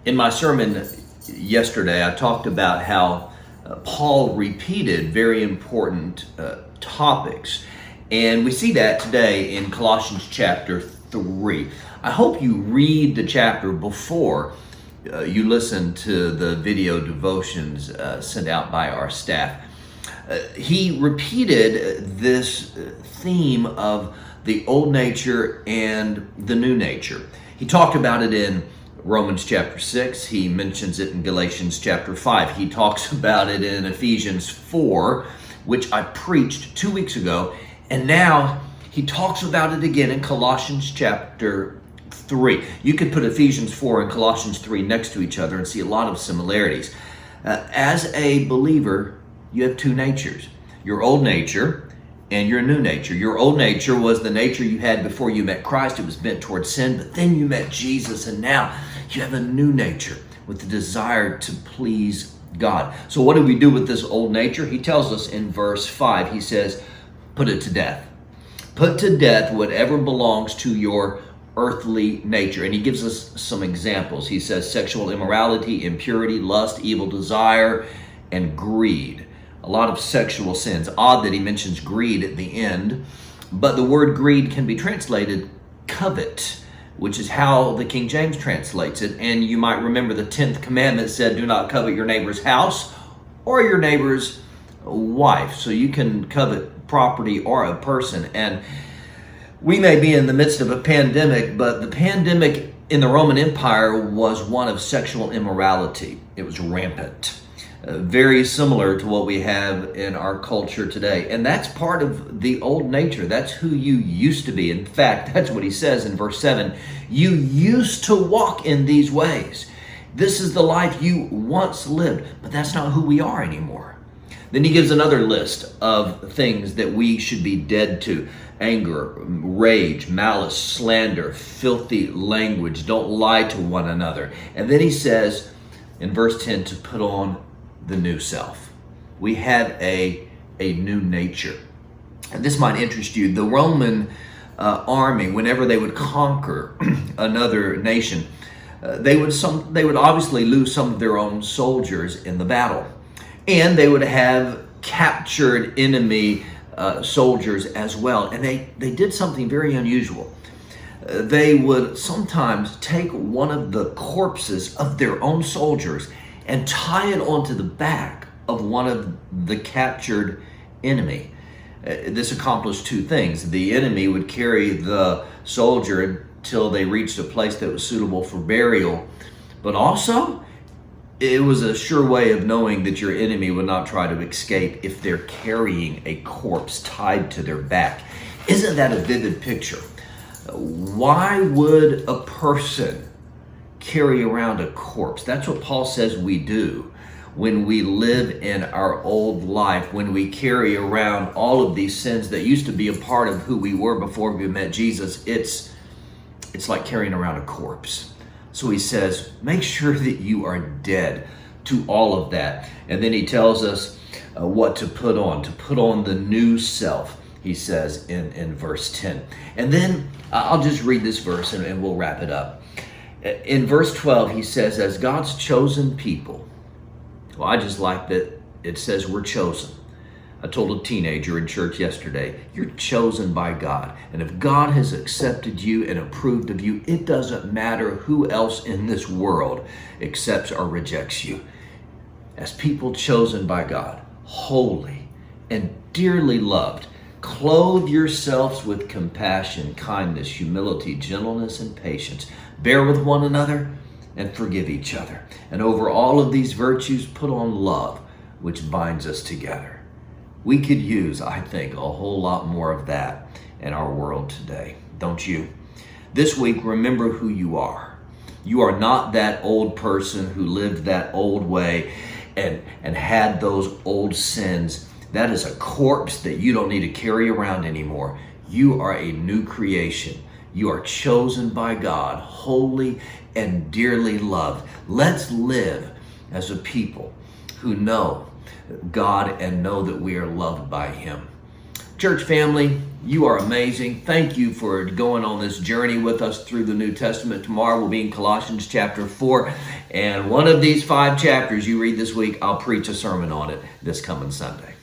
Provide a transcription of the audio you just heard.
In my sermon yesterday, I talked about how Paul repeated very important topics. And we see that today in Colossians chapter 3. I hope you read the chapter before you listen to the video devotions sent out by our staff. He repeated this theme of the old nature and the new nature. He talked about it in Romans chapter 6. He mentions it in Galatians chapter 5. He talks about it in Ephesians 4, which I preached 2 weeks ago. And now he talks about it again in Colossians chapter 3. You could put Ephesians 4 and Colossians 3 next to each other and see a lot of similarities. As a believer, you have two natures. Your old nature and your new nature. Your old nature was the nature you had before you met Christ. It was bent towards sin, but then you met Jesus, and now you have a new nature with the desire to please God. So what do we do with this old nature? He tells us in verse 5, he says, put it to death. Put to death whatever belongs to your earthly nature. And he gives us some examples. He says sexual immorality, impurity, lust, evil desire, and greed. A lot of sexual sins. Odd that he mentions greed at the end, but the word greed can be translated covet, which is how the King James translates it. And you might remember the 10th commandment said, do not covet your neighbor's house or your neighbor's wife. So you can covet property or a person. And we may be in the midst of a pandemic, but the pandemic in the Roman Empire was one of sexual immorality. It was rampant. Very similar to what we have in our culture today. And that's part of the old nature. That's who you used to be. In fact, that's what he says in verse 7. You used to walk in these ways. This is the life you once lived, but that's not who we are anymore. Then he gives another list of things that we should be dead to. Anger, rage, malice, slander, filthy language. Don't lie to one another. And then he says in verse 10 to put on the new self. We have a new nature. And this might interest you. The Roman army, whenever they would conquer another nation, they would obviously lose some of their own soldiers in the battle. And they would have captured enemy soldiers as well. And they did something very unusual. They would sometimes take one of the corpses of their own soldiers and tie it onto the back of one of the captured enemy. This accomplished two things. The enemy would carry the soldier until they reached a place that was suitable for burial, but also it was a sure way of knowing that your enemy would not try to escape if they're carrying a corpse tied to their back. Isn't that a vivid picture? Why would a person carry around a corpse? That's what Paul says we do when we live in our old life, when we carry around all of these sins that used to be a part of who we were before we met Jesus. It's like carrying around a corpse. So he says, make sure that you are dead to all of that. And then he tells us what to put on the new self, he says in verse 10. And then I'll just read this verse and we'll wrap it up. In verse 12, he says, as God's chosen people. Well, I just like that it says we're chosen. I told a teenager in church yesterday, you're chosen by God. And if God has accepted you and approved of you, it doesn't matter who else in this world accepts or rejects you. As people chosen by God, holy and dearly loved, clothe yourselves with compassion, kindness, humility, gentleness, and patience. Bear with one another and forgive each other. And over all of these virtues, put on love, which binds us together. We could use, I think, a whole lot more of that in our world today. Don't you? This week, remember who you are. You are not that old person who lived that old way and had those old sins. That is a corpse that you don't need to carry around anymore. You are a new creation. You are chosen by God, holy and dearly loved. Let's live as a people who know God and know that we are loved by Him. Church family, You are amazing. Thank you for going on this journey with us through the New Testament. Tomorrow we'll be in Colossians chapter 4. And one of these 5 chapters you read this week, I'll preach a sermon on it this coming Sunday.